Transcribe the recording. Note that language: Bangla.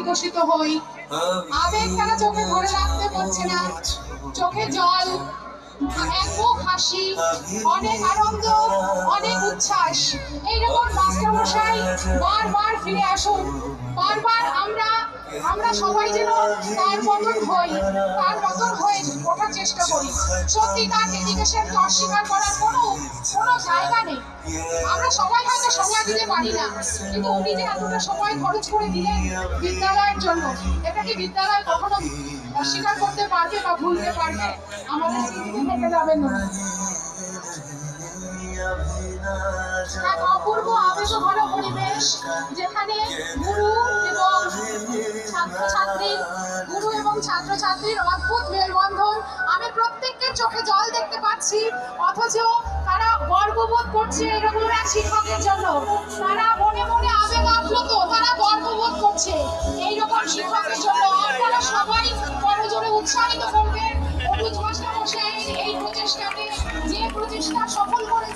বিকশিত হই। আবেগ তারা চোখে ধরে রাখতে পারছে না, চোখে জল, এক মুখ হাসি, অনেক আনন্দ, অনেক উচ্ছ্বাস। এইরকম মাস্টারমশাই বারবার ফিরে আসুন, বারবার আমরা সবাই যেন তার মতন হই, তার মতন হয়ে ওঠার চেষ্টা করি। সত্যি তার ডেডিকেশনকে অস্বীকার করার কোনো জায়গা নেই। আমরা সবাই হয়তো সময় দিতে পারি না, কিন্তু উনি যে এতটা সময় খরচ করে দিলেন বিদ্যালয়ের জন্য, এটা কি বিদ্যালয় কখনো অস্বীকার করতে পারবে বা ভুলতে পারবে? আমাদের স্মৃতিতে থেকে যাবে না। এক অপূর্ব আবেগঘন পরিবেশ, যেখানে গুরু এবং ছাত্রছাত্রীর অদ্ভুত মেলবন্ধন। আমি প্রত্যেককে চোখে জল দেখতে পাচ্ছি, অথচ তারা গর্ববোধ করছে এরকম এক শিক্ষকের জন্য। তারা মনে মনে আবেগ আপ্লুত, তারা গর্ববোধ করছে এইরকম শিক্ষকের জন্য। আপনারা সবাই করজোড়ে উৎসাহিত করবেন অনুজ মাস্টারমশাইয়ের এই প্রচেষ্টাকে, যে প্রচেষ্টা সফল করে